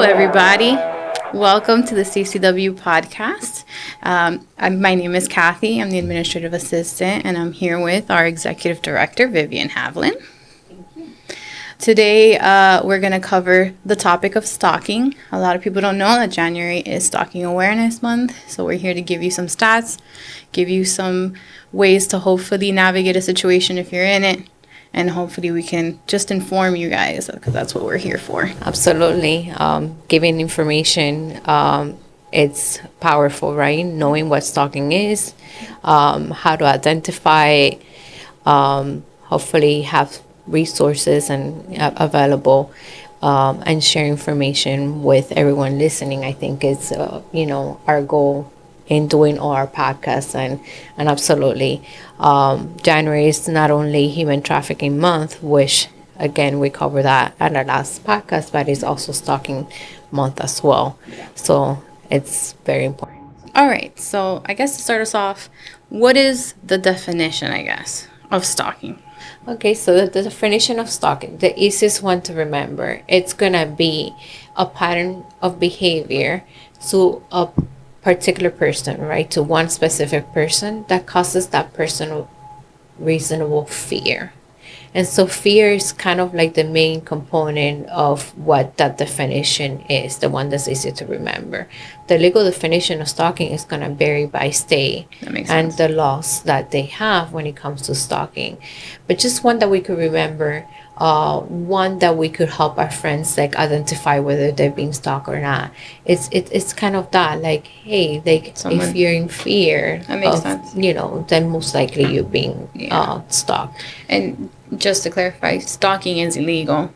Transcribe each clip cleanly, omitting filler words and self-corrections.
everybody. Welcome to the CCW podcast. My name is Kathy. I'm the administrative assistant, and I'm here with our executive director, Vivian Havlin. Today, we're going to cover the topic of stalking. A lot of people don't know that January is Stalking Awareness Month, so we're here to give you some stats, give you some ways to hopefully navigate a situation if you're in it, and hopefully we can just inform you guys, because that's what we're here for. Absolutely. Giving information, it's powerful, right? Knowing what stalking is, how to identify, hopefully have resources and available, and share information with everyone listening. I think is, our goal in doing all our podcasts, and absolutely. January is not only Human Trafficking Month, which again we cover that at our last podcast, but it's also Stalking Month as well. So it's very important. All right, so I guess to start us off, what is the definition, I guess, of stalking? Okay, so the definition of stalking, the easiest one to remember, it's gonna be a pattern of behavior to a particular person, right? To one specific person that causes that person reasonable fear. And so fear is kind of like the main component of what that definition is, the one that's easy to remember. The legal definition of stalking is going to vary by state and the laws that they have when it comes to stalking. But just one that we could remember, one that we could help our friends like identify whether they're being stalked or not. It's kind of that, like, hey, like if you're in fear, that makes sense. Then most likely you're being stalked. And just to clarify, stalking is illegal.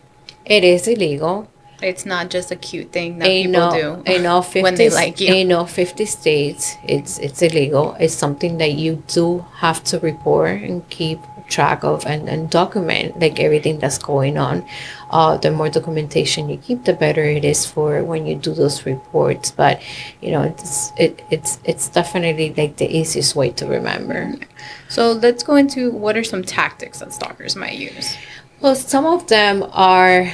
It is illegal. It's not just a cute thing that people do in all 50, when they like you. In all 50 states, it's illegal. It's something that you do have to report and keep track of and document, like everything that's going on. The more documentation you keep, the better it is for when you do those reports. But it's definitely like the easiest way to remember. So let's go into what are some tactics that stalkers might use. Well, some of them are,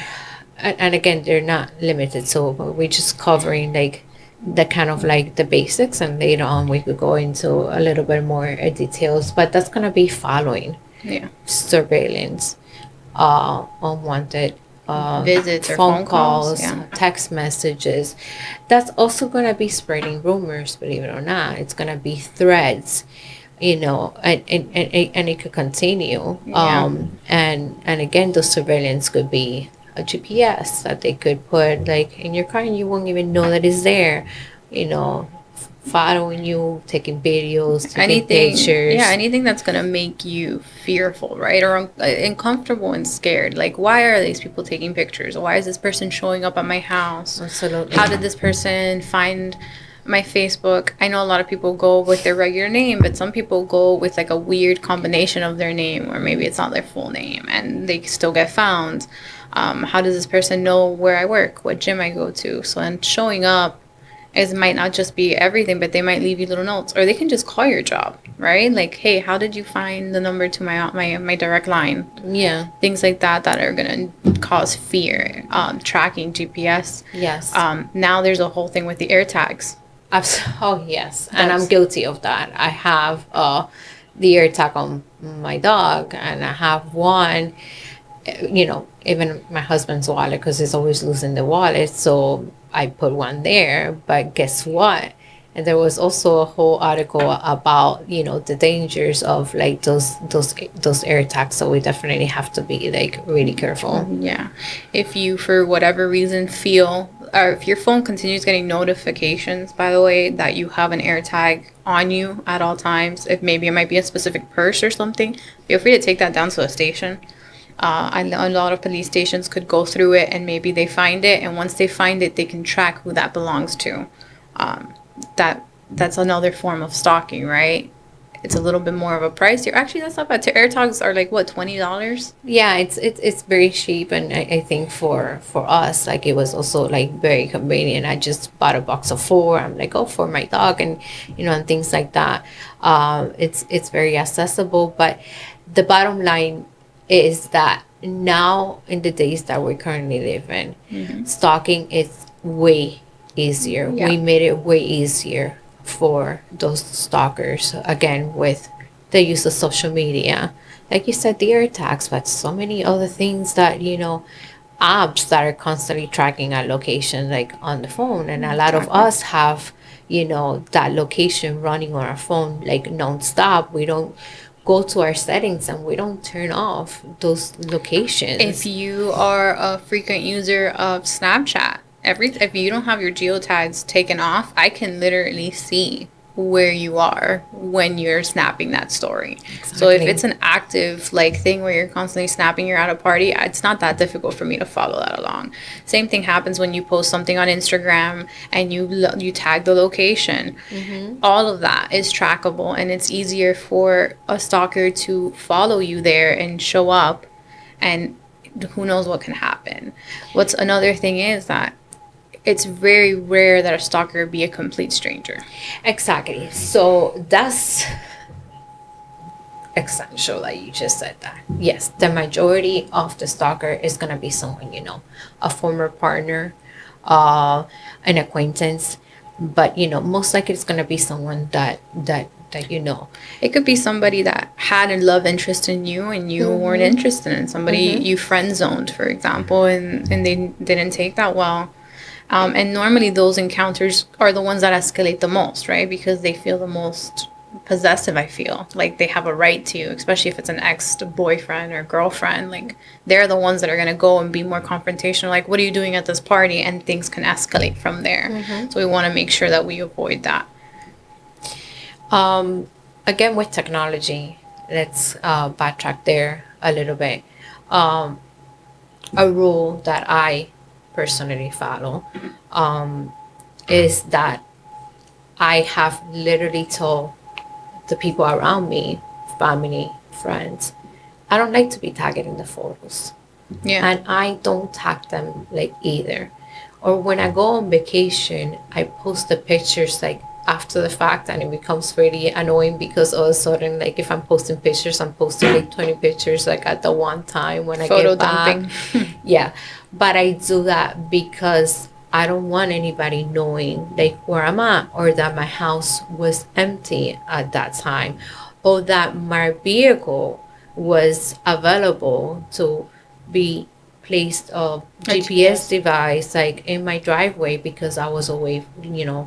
and again, they're not limited. So we're just covering like the kind of like the basics, and later on we could go into a little bit more details. But that's gonna be following. Yeah. Surveillance, unwanted visits or phone calls, text messages. That's also going to be spreading rumors, believe it or not. It's going to be threats, and it could continue. And again, the surveillance could be a GPS that they could put like in your car, and you won't even know that it's there, following you, taking videos, taking pictures. Yeah, anything that's going to make you fearful, right? Or uncomfortable and scared. Like, why are these people taking pictures? Why is this person showing up at my house? Absolutely. How did this person find my Facebook? I know a lot of people go with their regular name, but some people go with like a weird combination of their name, or maybe it's not their full name, and they still get found. How does this person know where I work, what gym I go to? So then showing up, it might not just be everything, but they might leave you little notes, or they can just call your job, right? Like, hey, how did you find the number to my direct line? Yeah. Things like that are going to cause fear. Tracking, GPS. Yes. Now there's a whole thing with the AirTags. Oh, yes. And I'm guilty of that. I have the AirTag on my dog, and I have one, even my husband's wallet, because he's always losing the wallet. So I put one there, but guess what? And there was also a whole article about, the dangers of like those AirTags. So we definitely have to be like really careful. Yeah. If you, for whatever reason, feel, or if your phone continues getting notifications, by the way, that you have an AirTag on you at all times, if maybe it might be a specific purse or something, feel free to take that down to a station. I know a lot of police stations could go through it, and maybe they find it, and once they find it, they can track who that belongs to. That's another form of stalking, right? It's a little bit more of a price. Actually, that's not bad. AirTags are like, what, $20? Yeah, it's very cheap, and I think for us, like, it was also like very convenient. I just bought a box of 4. I'm like, oh, for my dog, and and things like that. It's very accessible, but the bottom line is that now in the days that we currently live in, stalking is way easier. Yeah. We made it way easier for those stalkers, again, with the use of social media. Like you said, the AirTags, but so many other things that, apps that are constantly tracking our location, like on the phone. And a lot of Exactly. us have, that location running on our phone, like nonstop. We don't go to our settings and we don't turn off those If locations. you are a frequent user of Snapchat, if you don't have your geotags taken off, I can literally see where you are when you're snapping that story. So if Exactly. it's an active like thing where you're constantly snapping, you're at a party, it's not that difficult for me to follow that along. Same thing happens when you post something on Instagram and you tag the location. All of that is trackable, and it's easier for a stalker to follow you there and show up, and who knows what can happen. What's another thing is that it's very rare that a stalker be a complete stranger. Exactly. So that's essential that you just said that. Yes, the majority of the stalker is going to be someone a former partner, an acquaintance, but most likely it's going to be someone that you know. It could be somebody that had a love interest in you and you weren't interested in. Somebody you friend zoned, for example, and they didn't take that well. And normally those encounters are the ones that escalate the most, right? Because they feel the most possessive, I feel. Like they have a right to, especially if it's an ex-boyfriend or girlfriend. Like they're the ones that are going to go and be more confrontational. Like, what are you doing at this party? And things can escalate from there. So we want to make sure that we avoid that. Again, with technology, let's backtrack there a little bit. A rule that I personally follow is that I have literally told the people around me, family, friends, I don't like to be tagged in the photos. Yeah. And I don't tag them like either. Or when I go on vacation, I post the pictures like after the fact, and it becomes really annoying because all of a sudden, like if I'm posting pictures, I'm posting like 20 pictures like at the one time when I Photo get back. dumping. Yeah, but I do that because I don't want anybody knowing like where I'm at, or that my house was empty at that time, or that my vehicle was available to be placed a A GPS GPS. device like in my driveway because I was away,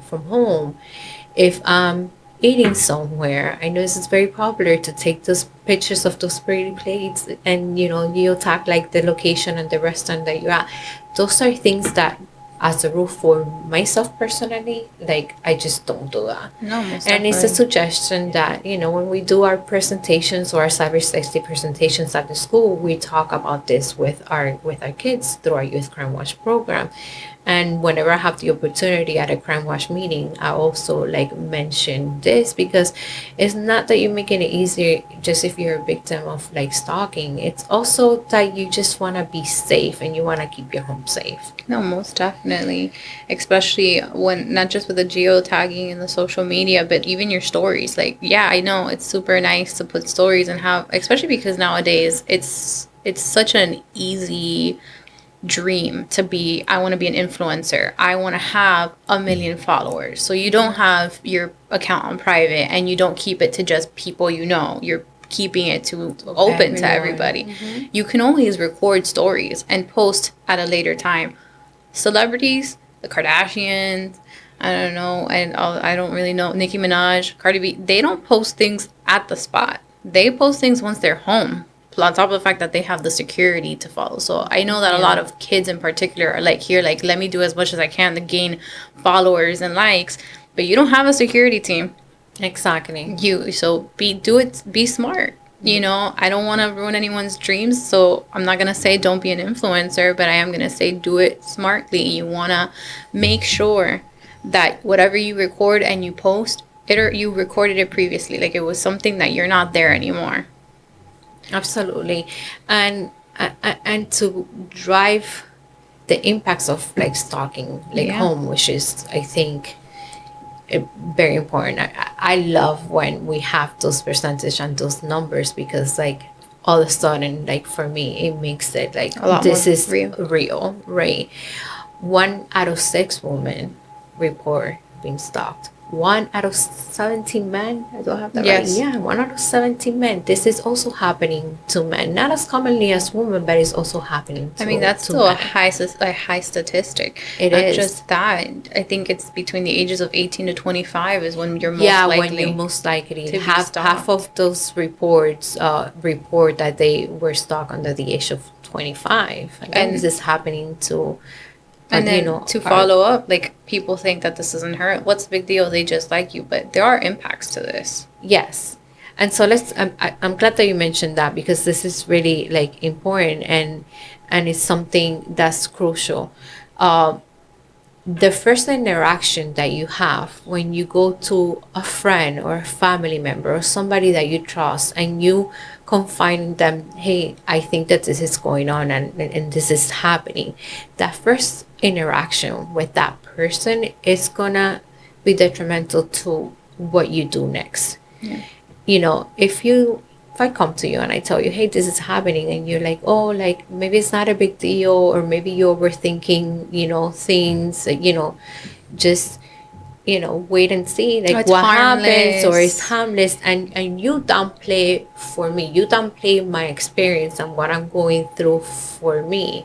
from home. If I'm eating somewhere, I know this is very popular to take those pictures of those pretty plates and you tag like the location and the restaurant that you're at. Those are things that, as a rule, for myself personally, like I just don't do that. No, most And it's a definitely. suggestion that, when we do our presentations or our cyber safety presentations at the school, we talk about this with our kids through our Youth Crime Watch program. And whenever I have the opportunity at a Crime Watch meeting, I also like mention this because it's not that you're making it easier just if you're a victim of like stalking. It's also that you just want to be safe and you want to keep your home safe. No, most definitely. Especially when, not just with the geotagging and the social media, but even your stories. Like, yeah, I know it's super nice to put stories and have, especially because nowadays it's such an easy dream to be. I want to be an influencer. I want to have 1 million followers. So you don't have your account on private and you don't keep it to just people you know. You're keeping it to open to everybody. You can always record stories and post at a later time. Celebrities, the Kardashians, I don't know, and I don't really know, Nicki Minaj, Cardi B, they don't post things at the spot. They post things once they're home. On top of the fact that they have the security to follow. So I know that a lot of kids in particular are like, here, like, let me do as much as I can to gain followers and likes. But you don't have a security team. Exactly. Be smart. I don't want to ruin anyone's dreams, so I'm not going to say don't be an influencer, but I am going to say do it smartly. You want to make sure that whatever you record and you post it, or you recorded it previously, like it was something that you're not there anymore. Absolutely. And to drive the impacts of like stalking like Yeah. home, which is, I think, very important. I love when we have those percentage and those numbers because like all of a sudden, like for me, it makes it like A lot more this is real. real, right? 1 out of 6 women report being stalked. 1 out of 17 men. I don't have that right. Yes. Yeah, 1 out of 17 men. This is also happening to men, not as commonly as women, but it's also happening I mean, to that's to still men. a high statistic. It Not is. just that, I think it's between the ages of 18 to 25 is when you're most Yeah, when you're likely most likely, to be half stalked. of those reports report that they were stalked under the age of 25. Again, this And is happening to and you then know, to our follow up, like people think that this doesn't hurt. What's the big deal? They just like you, but there are impacts to this. yes. And so I'm glad that you mentioned that, because this is really like important, and it's something that's crucial. Um, the first interaction that you have when you go to a friend or a family member or somebody that you trust, and you confide in them, hey, I think that this is going on, and this is happening, that first interaction with that person is gonna be detrimental to what you do next. Yeah. If I come to you and I tell you, hey, this is happening, and you're like, oh, like maybe it's not a big deal, or maybe you're overthinking, things, just, wait and see, Oh, like it's what happens, or it's harmless. harmless, and you downplay for me, you downplay my experience and what I'm going through for me,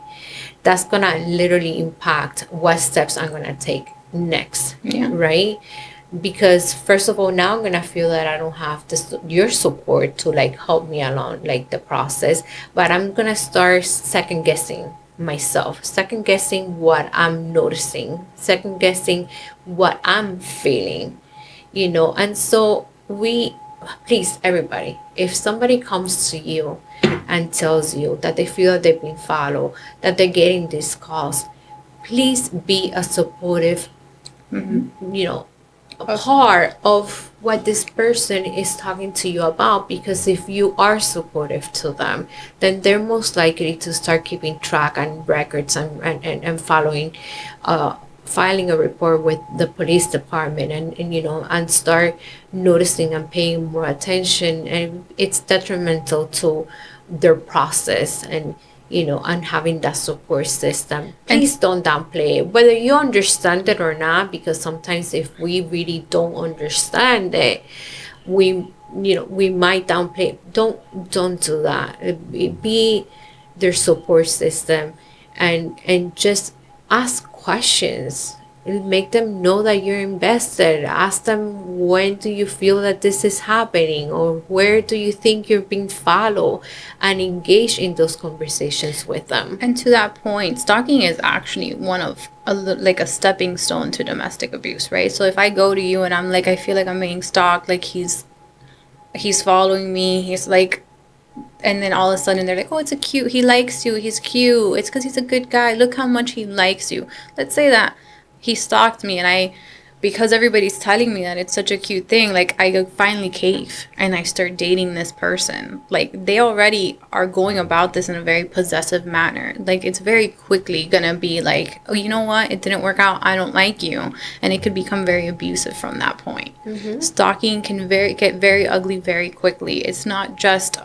that's gonna literally impact what steps I'm gonna take next, Yeah. right? Because first of all, now I'm gonna feel that I don't have your support to like help me along like the process, but I'm gonna start second guessing myself, second guessing what I'm noticing, second guessing what I'm feeling, and so we please, everybody, if somebody comes to you and tells you that they feel that they've been followed, that they're getting these calls, please be a supportive, you know a part of what this person is talking to you about, because if you are supportive to them, then they're most likely to start keeping track and records, and following, filing a report with the police department, and start noticing and paying more attention, and it's detrimental to their process, and having that support system. And Please don't downplay it, whether you understand it or not, because sometimes if we really don't understand it, we might downplay it. Don't do that. Be their support system, and just ask questions. Make them know that you're invested. Ask them, when do you feel that this is happening, or where do you think you're being followed, and engage in those conversations with them. And to that point, stalking is actually one of like a stepping stone to domestic abuse, right? So if I go to you and I'm like, I feel like I'm being stalked, like he's following me, he's like, and then all of a sudden they're like, oh, it's a cute, he likes you, he's cute, it's because he's a good guy, look how much he likes you. Let's say that he stalked me, and because everybody's telling me that it's such a cute thing, like I finally cave and I start dating this person. Like they already are going about this in a very possessive manner. Like it's very quickly gonna be like, oh, you know what, it didn't work out, I don't like you, and it could become very abusive from that point. Stalking can get very ugly very quickly. It's not just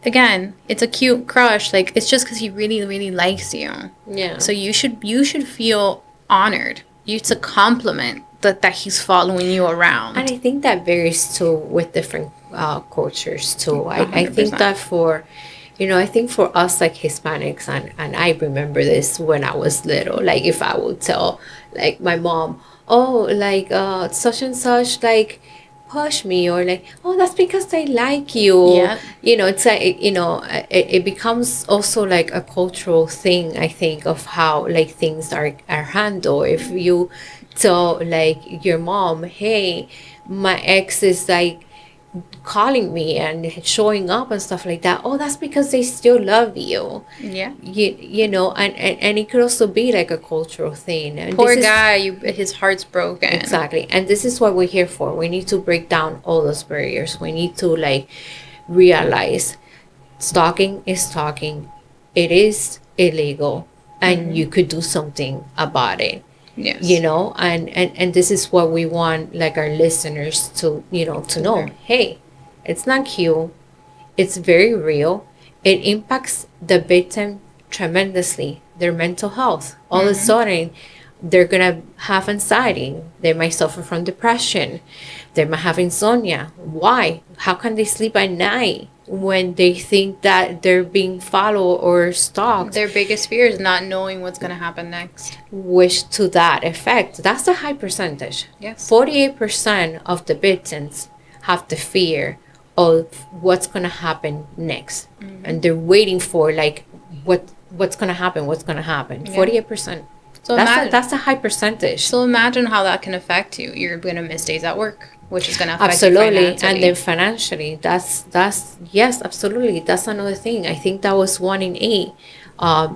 again, it's a cute crush, like it's just because he really really likes you. Yeah. So you should feel honored. It's a compliment that he's following you around. And I think that varies too with different cultures too. I think 100%. that I think for us like Hispanics, and I remember this when I was little, like if I would tell like my mom, oh, like such and such, like push me, or like, oh, that's because they like you. Yeah. It's like, it becomes also like a cultural thing, I think, of how like things are handled. If you tell like your mom, hey, my ex is like calling me and showing up and stuff like that, oh, that's because they still love you. Yeah. And it could also be like a cultural thing, and Poor this is guy, his heart's broken. exactly, and this is what we're here for. We need to break down all those barriers. We need to like realize stalking is stalking. It is illegal, and you could do something about it. Yes. And this is what we want like our listeners to to know. Hey, it's not cute, it's very real. It impacts the victim tremendously their mental health. All of a sudden, they're gonna have anxiety. They might suffer from depression. They might have insomnia. Why? How can they sleep at night when they think that they're being followed or stalked? Their biggest fear is not knowing what's going to happen next. Which to that effect, that's a high percentage. Yes. 48% of the victims have the fear of what's going to happen next. And they're waiting for like what's going to happen, what's going to happen. 48%. So That's a high percentage. So imagine how that can affect you. You're going to miss days at work, which is going to affect you Absolutely. financially. And then financially, that's yes, absolutely. That's another thing. I think that was 1 in 8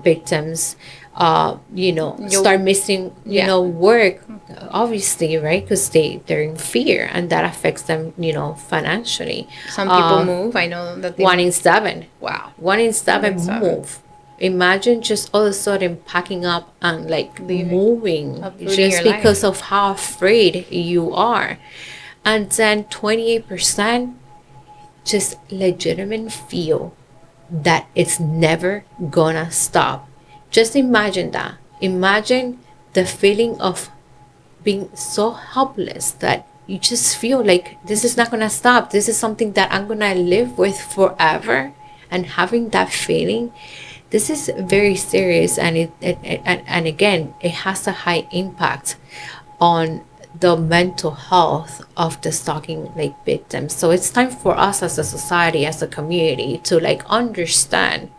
victims, start missing, work, obviously, right? Because they're in fear, and that affects them, financially. Some people move. I know that 1 in 7. Wow. 1 in 7 1 in 7. move. Imagine just all of a sudden packing up and like moving just because of how afraid you are. And then 28% just legitimate feel that it's never gonna stop. Just imagine that. Imagine the feeling of being so helpless that you just feel like this is not gonna stop. This is something that I'm gonna live with forever. And having that feeling, this is very serious, and and again, it has a high impact on the mental health of the stalking victims. So it's time for us as a society, as a community, to understand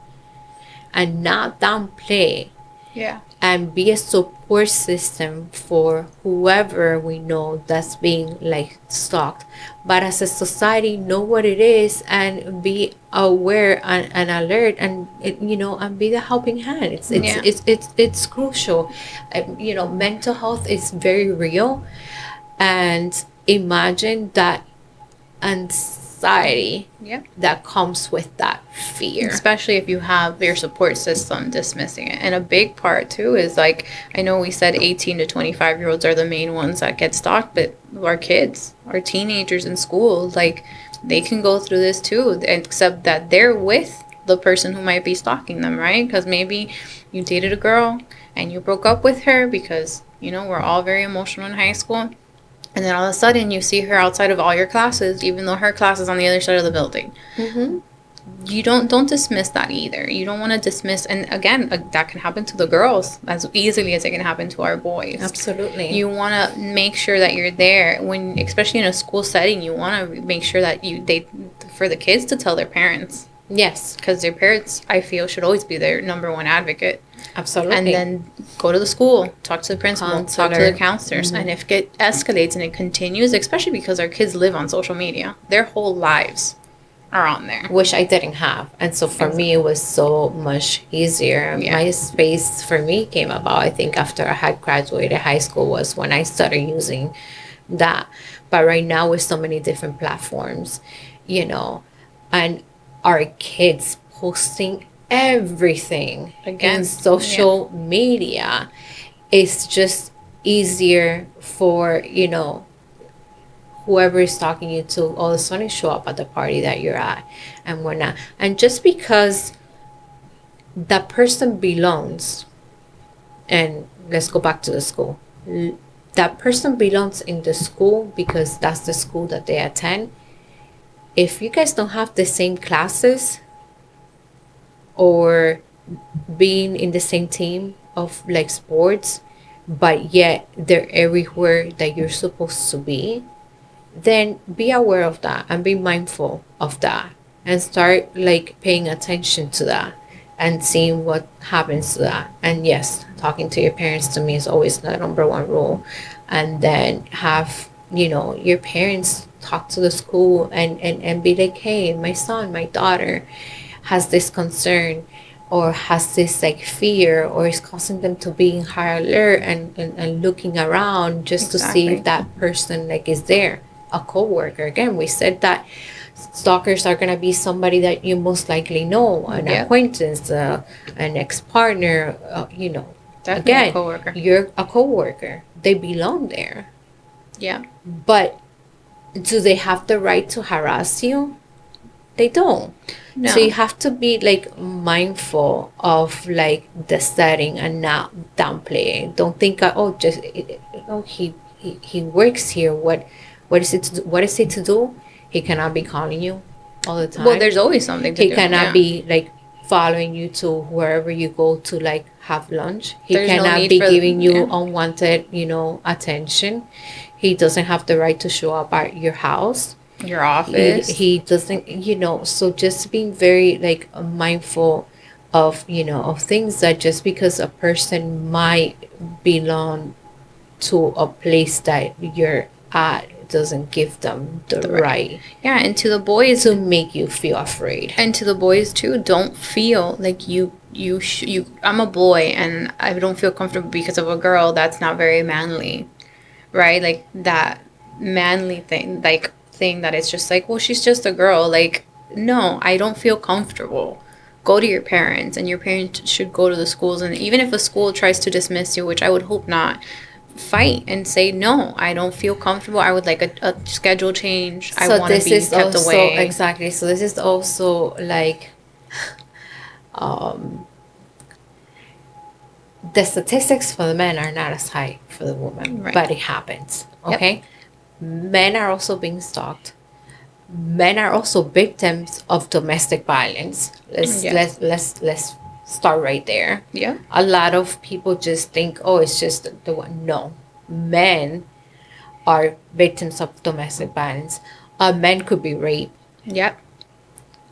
and not downplay. Yeah. And be a support system for whoever we know that's being stalked. But as a society, know what it is and be aware and alert, and and be the helping hand. It's crucial. Mental health is very real, and imagine that anxiety that comes with that fear, especially if you have your support system dismissing it. And a big part too is I know we said 18 to 25 year olds are the main ones that get stalked, but our kids, our teenagers in school, they can go through this too, except that they're with the person who might be stalking them, right? Because maybe you dated a girl and you broke up with her because we're all very emotional in high school. And then all of a sudden, you see her outside of all your classes, even though her class is on the other side of the building. You don't dismiss that either. You don't want to dismiss. And again, that can happen to the girls as easily as it can happen to our boys. Absolutely. You want to make sure that you're there when, especially in a school setting. You want to make sure that for the kids to tell their parents. Yes, because their parents, I feel, should always be their number one advocate. Absolutely. And then go to the school, talk to the principal, talk to the counselors. And if it escalates and it continues, especially because our kids live on social media, their whole lives are on there. Which I didn't have. And so for me, it was so much easier. Yeah. My space for me came about, I think, after I had graduated high school was when I started using that. But right now with so many different platforms, and our kids posting everything in social media, it's just easier for whoever is talking you to all of a sudden show up at the party that you're at and whatnot. And just because that person belongs, and let's go back to the school, that person belongs in the school because that's the school that they attend. If you guys don't have the same classes or being in the same team of sports, but yet they're everywhere that you're supposed to be, then be aware of that and be mindful of that and start paying attention to that and seeing what happens to that. And yes, talking to your parents to me is always the number one rule. And then have your parents talk to the school and be like, hey, my son, my daughter has this concern or has this fear, or is causing them to be in high alert and looking around just to see if that person is there. A coworker, again, we said that stalkers are going to be somebody that you most likely know, an acquaintance, an ex-partner, Definitely again, a coworker. You're a coworker. They belong there. Yeah. But do they have the right to harass you? They don't. So you No. have to be like mindful of like the setting and not downplaying. Don't think, oh, just oh, he works here. What is it to do? What is it to do? He cannot be calling you all the Well, time. there's always something to He do. cannot Yeah. be like following you to wherever you go to like have lunch. He There's no cannot need be for, giving you yeah, unwanted, attention. He doesn't have the right to show up at your house. your he office. he doesn't, so just being very like mindful of, of things that just because a person might belong to a place that you're at doesn't give them the The right. right Yeah, and to the boys, to make you feel afraid. too, don't feel like you I'm a boy and I don't feel comfortable because of a girl. That's not very manly, right? Like that manly thing, like thing that it's just like, well, she's just a girl. Like, no, I don't feel comfortable. Go to your parents, and your parents should go to the schools. And even if a school tries to dismiss you, which I would hope not, fight and say, no, I don't feel comfortable. I would like a schedule change. I So want to this be is kept also away. exactly, so this is also like the statistics for the men are not as high for the women, Right. but it happens. Yep. Okay, men are also being stalked. Men are also victims of domestic violence. Yes. Let's start right there. Yeah. A lot of people just think, oh, it's just the one. No, men are victims of domestic violence. Men could be raped, Yep.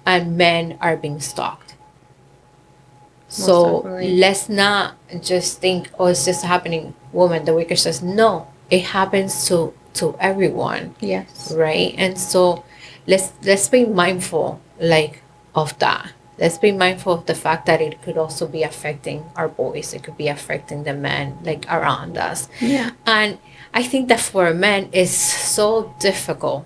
and men are being stalked. Most So definitely. let's not just think, oh, it's just happening. Woman, the weaker says no. It happens to everyone, Yes. right? And so let's be mindful like of that. Let's be mindful of the fact that it could also be affecting our boys. It could be affecting the men like around us. Yeah. And I think that for a man it's so difficult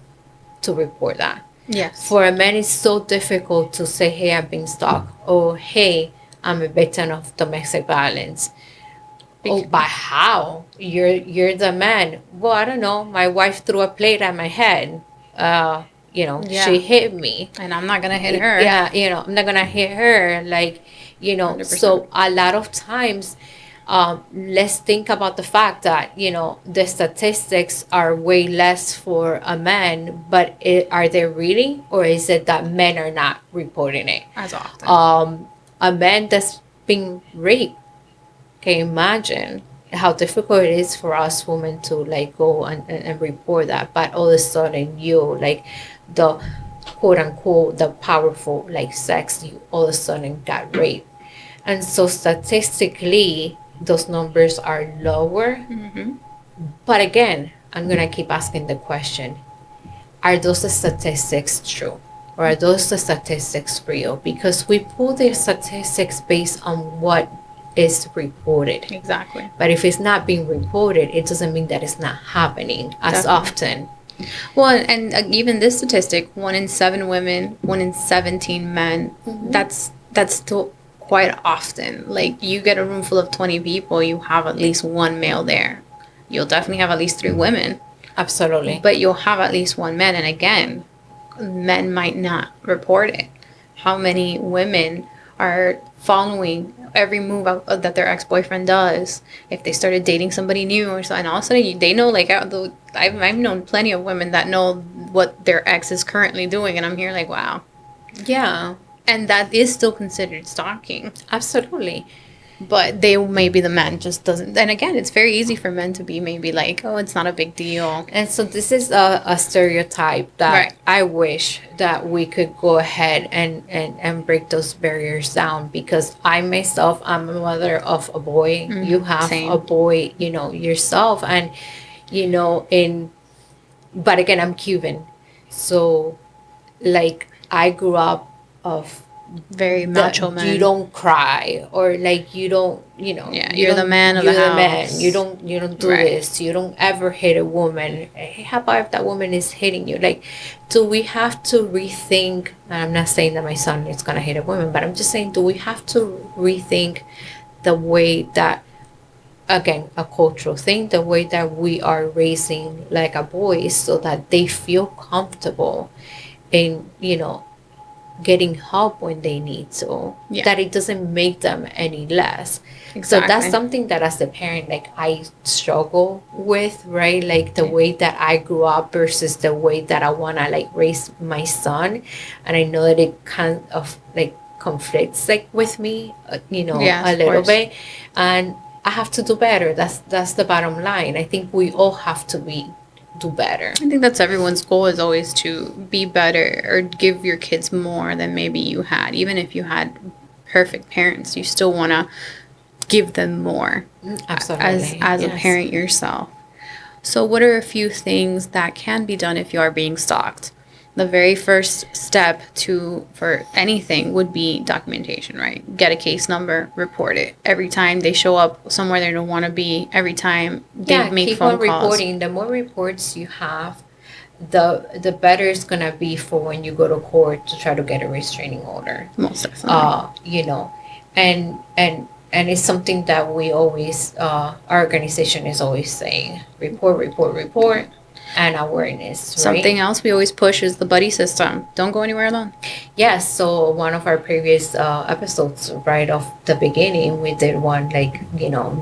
to report that. Yes. For a man it's so difficult to say, hey, I'm being stalked, or hey, I'm a victim of domestic violence. Oh, but how? You're the man. Well, I don't know. My wife threw a plate at my head. She Yeah. hit me. And I'm not gonna hit her. Yeah, I'm not gonna hit her. Like, 100%. so a lot of times, let's think about the fact that, the statistics are way less for a man, but are they really? Or is it that men are not reporting it? As often. A man that's being raped, can you imagine how difficult it is for us women to like go and report that, but all of a sudden you like the quote unquote the powerful like sex, you all of a sudden got raped. And so statistically those numbers are lower. But again, I'm gonna keep asking the question, are those the statistics true? Or are those the statistics real? Because we pull the statistics based on what is reported. Exactly. But if it's not being reported, it doesn't mean that it's not happening as Definitely. often. Well, and even this statistic, 1 in 7 women, 1 in 17 men. That's still quite often. Like you get a room full of 20 people, you have at least one male there. You'll definitely have at least 3 women, Absolutely. but you'll have at least one man. And again, men might not report it. How many women are following every move that their ex-boyfriend does? If they started dating somebody new or something, all of a sudden they know. Like I've known plenty of women that know what their ex is currently doing, and I'm here like, wow. Yeah, And that is still considered stalking. absolutely. But they maybe the man just doesn't. And again, it's very easy for men to be maybe like, oh, it's not a big deal. And so this is a stereotype that Right. I wish that we could go ahead and break those barriers down, because I myself, I'm a mother of a boy. You have Same. a boy, yourself. And, in, but again, I'm Cuban. So like I grew up of Very that macho man. you don't cry, or like you don't, Yeah, you you're the don't, man of you're the the man, house. you don't do Right. this, you don't ever hit a woman. Hey, how about if that woman is hitting you? Like, do we have to rethink, and I'm not saying that my son is gonna hit a woman, but I'm just saying, do we have to rethink the way that, again, a cultural thing, the way that we are raising like a boys, so that they feel comfortable in, getting help when they need to, Yeah. that it doesn't make them any less. So that's Exactly. something that as a parent, like I struggle with, right? Like the Yeah. way that I grew up versus the way that I want to like raise my son. And I know that it kind of like conflicts like with me, Yes, a of little course. bit. And I have to do better. That's the bottom line. I think we all have to do better. I think that's everyone's goal, is always to be better or give your kids more than maybe you had. Even if you had perfect parents, you still want to give them more Absolutely. as a Yes. parent yourself. So, what are a few things that can be done if you are being stalked? The very first step for anything would be documentation, right? Get a case number, report it. Every time they show up somewhere they don't want to be, every time they Yeah, make keep phone on calls. reporting. The more reports you have, the better it's gonna be for when you go to court to try to get a restraining order. Most definitely. You know, and it's something that we always, our organization is always saying, report, report, report, and awareness, Something right? else we always push is the buddy system. Don't go anywhere alone. Yes, so one of our previous episodes, right off the beginning, we did one like,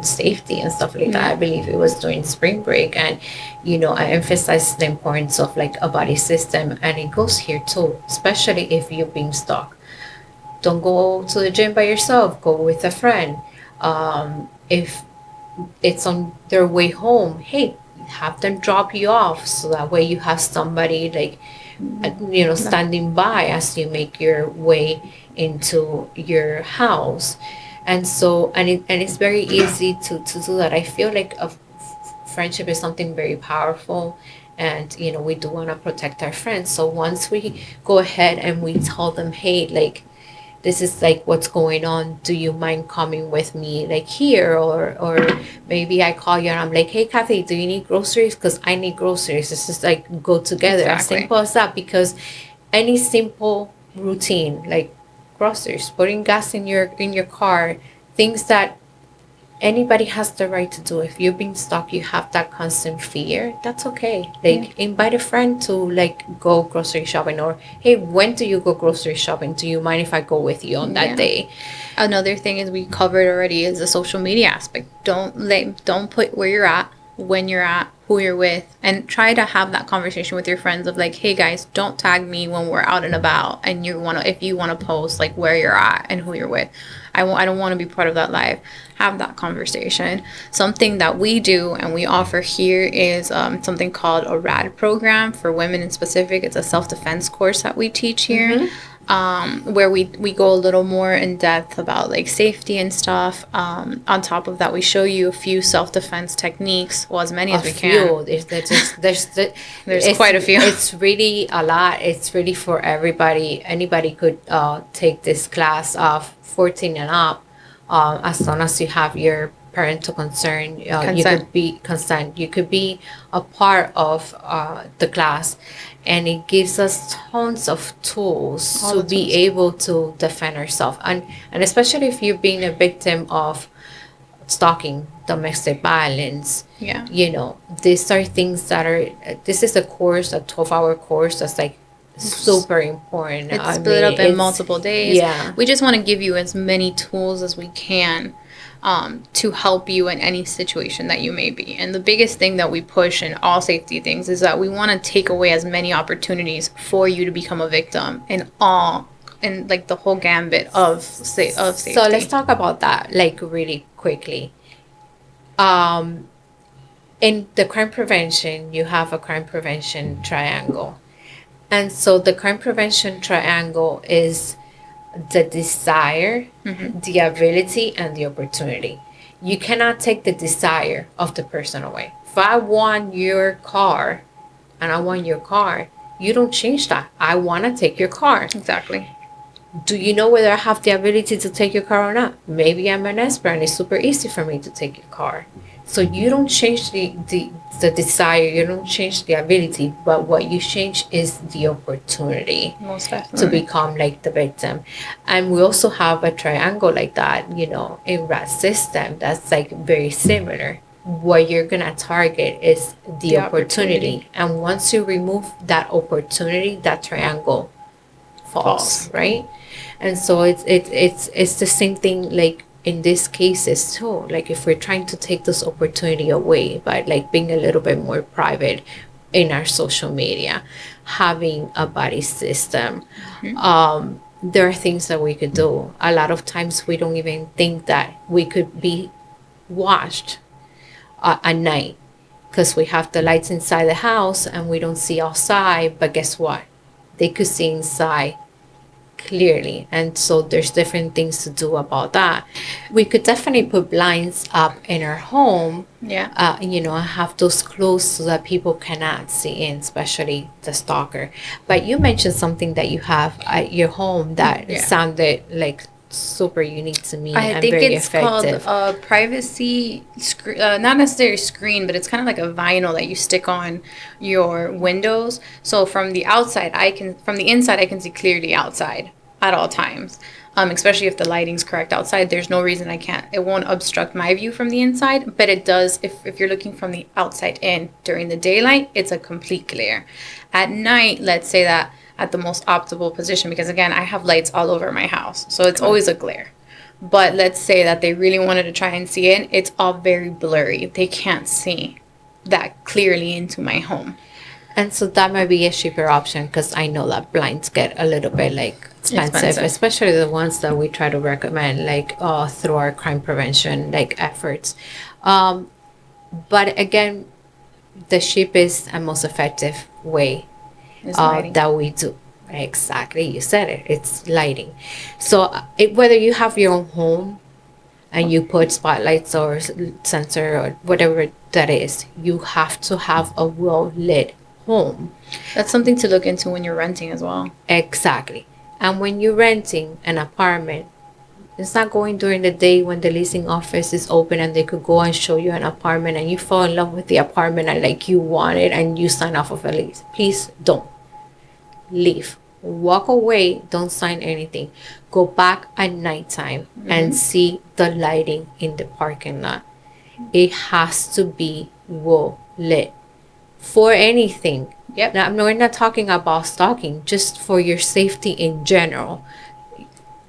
safety and stuff like that. Yeah. I believe it was during spring break. And, I emphasized the importance of like a body system. And it goes here too, especially if you're being stalked. Don't go to the gym by yourself, go with a friend. If it's on their way home, hey, have them drop you off so that way you have somebody like, standing by as you make your way into your house. And so, and it's very easy to do that. I feel like friendship is something very powerful, and we do want to protect our friends. So once we go ahead and we tell them, hey, like, this is like what's going on, do you mind coming with me like here, or maybe I call you and I'm like, hey Kathy, do you need groceries, because I need groceries. It's just like go together, as Exactly. simple as that. Because any simple routine like groceries, putting gas in your car, things that anybody has the right to do. If you're being stalked, you have that constant fear, that's okay. Yeah. Like, invite a friend to like go grocery shopping, or hey, when do you go grocery shopping, do you mind if I go with you on that Yeah. day? Another thing is we covered already is the social media aspect. Don't put where you're at, when you're at, who you're with, and try to have that conversation with your friends of like, hey guys, don't tag me when we're out and about, and if you want to post like where you're at and who you're with. I don't want to be part of that live. Have that conversation. Something that we do and we offer here is something called a RAD program for women in specific. It's a self-defense course that we teach here, where we go a little more in depth about like safety and stuff. On top of that, we show you a few self-defense techniques, well, as many A as we can. few. There's It's quite a few. it's really a lot. It's really for everybody. Anybody could take this class of 14 and up, as long as you have your parental concern. You Consent. could be consent. You could be a part of the class, and it gives us tons of tools All to the be tools. able to defend ourselves, and especially if you're being a victim of stalking, domestic violence. Yeah. These are things that are, this is a course, a 12-hour course that's like super important. It's I split mean, up in it's, multiple days. yeah. We just want to give you as many tools as we can, to help you in any situation that you may be. And the biggest thing that we push in all safety things is that we want to take away as many opportunities for you to become a victim in like the whole gambit of safety. So let's talk about that like really quickly. Um, in the crime prevention, you have a crime prevention triangle. And so the crime prevention triangle is the desire, the ability, and the opportunity. You cannot take the desire of the person away. If I want your car and I want your car, you don't change that. I want to take your car. Exactly. Do you know whether I have the ability to take your car or not? Maybe I'm an expert and it's super easy for me to take your car. So you don't change the desire, you don't change the ability, but what you change is the opportunity Most to definitely. become like the victim. And we also have a triangle like that, in RAT system that's like very similar. What you're gonna target is the The opportunity. opportunity. And once you remove that opportunity, that triangle false, right? And so it's the same thing like in these cases too. Like if we're trying to take this opportunity away by like being a little bit more private in our social media, having a body system, there are things that we could do. A lot of times we don't even think that we could be watched at night because we have the lights inside the house and we don't see outside. But guess what? They could see inside clearly. And so there's different things to do about that. We could definitely put blinds up in our home, and have those closed so that people cannot see in, especially the stalker. But you mentioned something that you have at your home that sounded like super unique to me I and think very it's effective. called privacy screen, not necessarily screen, but it's kind of like a vinyl that you stick on your windows. So from the outside, from the inside, I can see clearly outside at all times. Especially if the lighting's correct outside, there's no reason it won't obstruct my view from the inside, but it does if you're looking from the outside in. During the daylight, it's a complete glare. At night, let's say that at the most optimal position, because again, I have lights all over my house, so it's always a glare. But let's say that they really wanted to try and see in, it's all very blurry. They can't see that clearly into my home. And so that might be a cheaper option because I know that blinds get a little bit like expensive, especially the ones that we try to recommend like through our crime prevention like efforts. But again, the cheapest and most effective way that we do. Exactly, you said it. It's lighting. So whether you have your own home and you put spotlights or sensor or whatever that is, you have to have a well lit home. That's something to look into when you're renting as well. Exactly. And when you're renting an apartment, it's not going during the day when the leasing office is open and they could go and show you an apartment and you fall in love with the apartment and like you want it and you sign off of a lease. Please don't. Leave. Walk away. Don't sign anything. Go back at nighttime and see the lighting in the parking lot. It has to be well lit for anything. Now, we're not talking about stalking, just for your safety in general.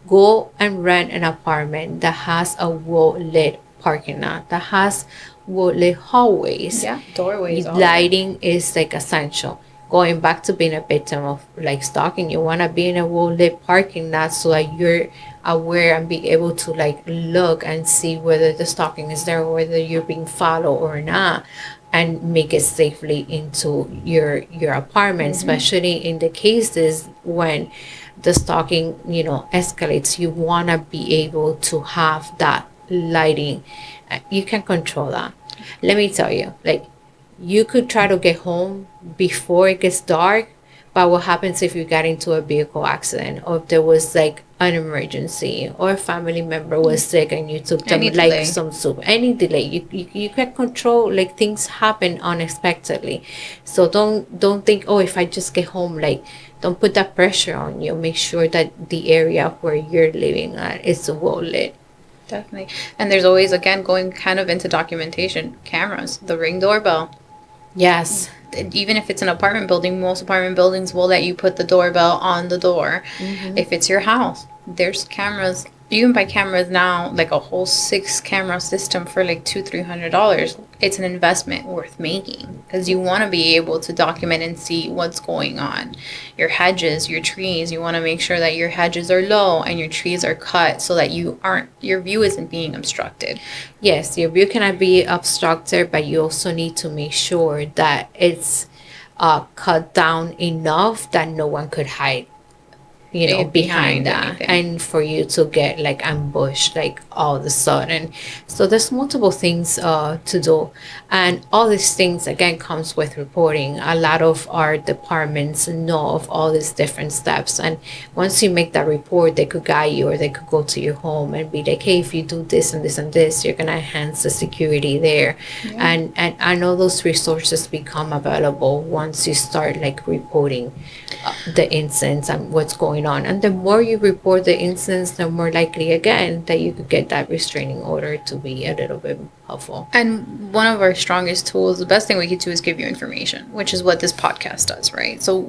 Go and rent an apartment that has a well lit parking lot, that has well lit hallways. Doorways. Lighting is like essential. Going back to being a victim of like stalking, you want to be in a well lit parking lot so that you're aware and be able to like look and see whether the stalking is there or whether you're being followed or not, and make it safely into your apartment. Especially in the cases when the stalking escalates, you want to be able to have that lighting. You can control that. Let me tell you, like, you could try to get home before it gets dark, but what happens if you got into a vehicle accident, or if there was like an emergency, or a family member was sick and you took them like some soup? Any delay, you can control. Like, things happen unexpectedly, so don't think, oh, if I just get home, like, don't put that pressure on you. Make sure that the area where you're living at is well lit. Definitely. And there's always, again, going kind of into documentation, cameras, the Ring doorbell. Yes. Even if it's an apartment building, most apartment buildings will let you put the doorbell on the door. If it's your house, there's cameras. You can buy cameras now, like a whole 6-camera system for like $200-300. It's an investment worth making because you want to be able to document and see what's going on. Your hedges, your trees, you want to make sure that your hedges are low and your trees are cut so that your view isn't being obstructed. Yes, your view cannot be obstructed, but you also need to make sure that it's cut down enough that no one could hide behind that, and for you to get like ambushed like all of a sudden. So there's multiple things to do, and all these things again comes with reporting. A lot of our departments know of all these different steps, and once you make that report, they could guide you, or they could go to your home and be like, hey, if you do this and this and this, you're gonna enhance the security there. And I know those resources become available once you start like reporting the incidents and what's going on. And the more you report the incidents, the more likely again that you could get that restraining order to be a little bit helpful. And one of our strongest tools, the best thing we could do is give you information, which is what this podcast does, right? So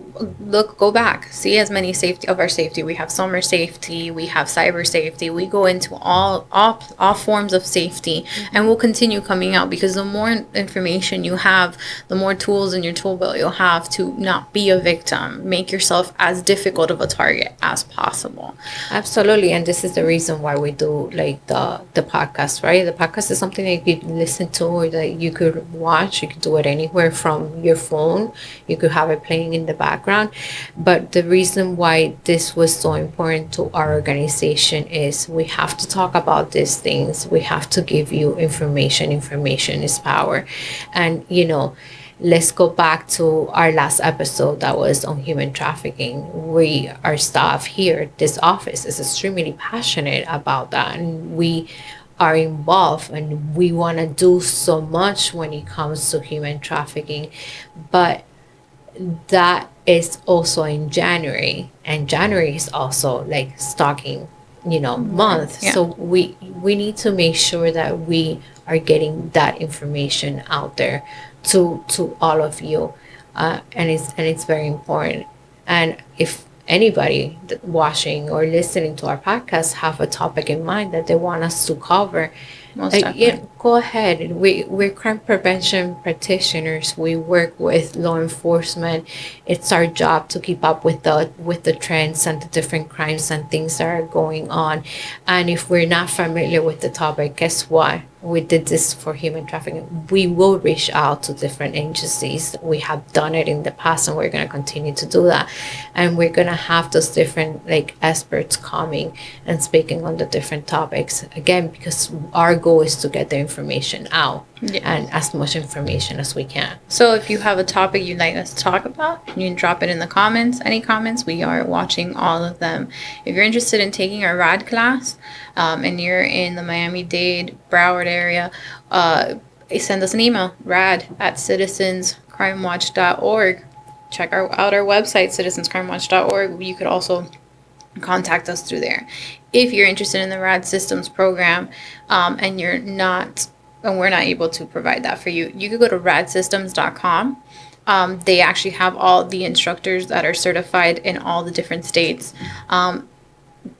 go back, see as many safety of our safety. We have summer safety, we have cyber safety. We go into all forms of safety, and we'll continue coming out, because the more information you have, the more tools in your tool belt you'll have to not be a victim, make yourself as difficult of a target as possible. Absolutely, and this is the reason why we do like the podcast, right? The podcast is something that you could listen to or that you could watch. You could do it anywhere from your phone. You could have it playing in the background. But the reason why this was so important to our organization is we have to talk about these things. We have to give you information. Information is power, and let's go back to our last episode that was on human trafficking. Our staff here, this office, is extremely passionate about that, and we are involved, and we want to do so much when it comes to human trafficking. But that is also in January, and January is also like stalking month. Yeah. So we need to make sure that we are getting that information out there to all of you, and it's very important. And if anybody watching or listening to our podcast have a topic in mind that they want us to cover, Most definitely. yeah, go ahead. We're crime prevention practitioners. We work with law enforcement. It's our job to keep up with the trends and the different crimes and things that are going on. And if we're not familiar with the topic, guess what? We did this for human trafficking. We will reach out to different agencies. We have done it in the past, and we're going to continue to do that. And we're going to have those different experts coming and speaking on the different topics, again, because our goal is to get the information out. Yeah. And as much information as we can. So if you have a topic you'd like us to talk about, you can drop it in the comments. Any comments, we are watching all of them. If you're interested in taking our RAD class, and you're in the Miami-Dade, Broward area, send us an email, rad@citizenscrimewatch.org. Check out our website, citizenscrimewatch.org. You could also contact us through there. If you're interested in the RAD Systems program, and we're not able to provide that for you, you could go to radsystems.com. They actually have all the instructors that are certified in all the different states.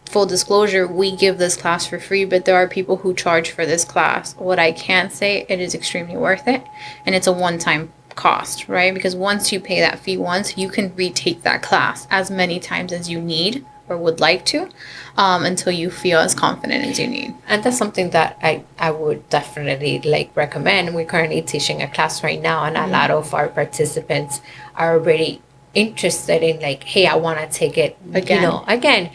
Full disclosure, we give this class for free, but there are people who charge for this class. What I can say, it is extremely worth it, and it's a one-time cost, right? Because once you pay that fee once, you can retake that class as many times as you need or would like to, until you feel as confident as you need. And that's something that I would definitely recommend. We're currently teaching a class right now, and a lot of our participants are already interested in hey, I want to take it again,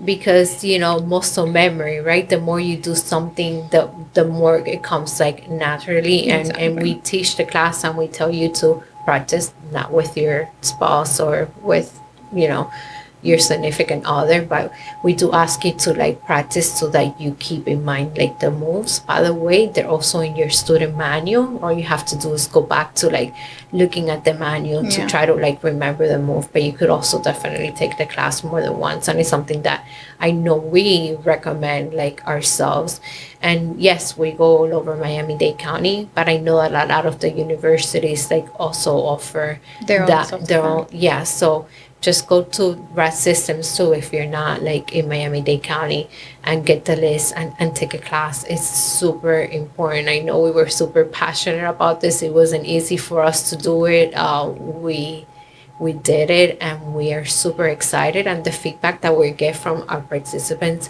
because muscle memory, right? The more you do something, the more it comes naturally. Exactly. And we teach the class, and we tell you to practice, not with your spouse or with your significant other, but we do ask you to practice so that you keep in mind the moves. By the way, they're also in your student manual. All you have to do is go back to looking at the manual to try to remember the move. But you could also definitely take the class more than once, and it's something that I know we recommend ourselves. And yes, we go all over Miami-Dade County, but I know that a lot of the universities also offer Their own. Yeah, so just go to RAD Systems too if you're not in Miami-Dade County, and get the list and take a class. It's super important. I know we were super passionate about this. It wasn't easy for us to do it. We did it, and we are super excited, and the feedback that we get from our participants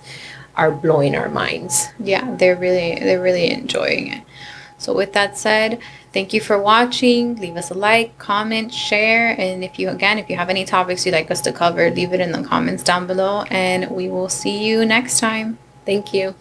are blowing our minds. Yeah, they're really enjoying it. So with that said, thank you for watching. Leave us a like, comment, share, and if you have any topics you'd like us to cover, leave it in the comments down below, and we will see you next time. Thank you.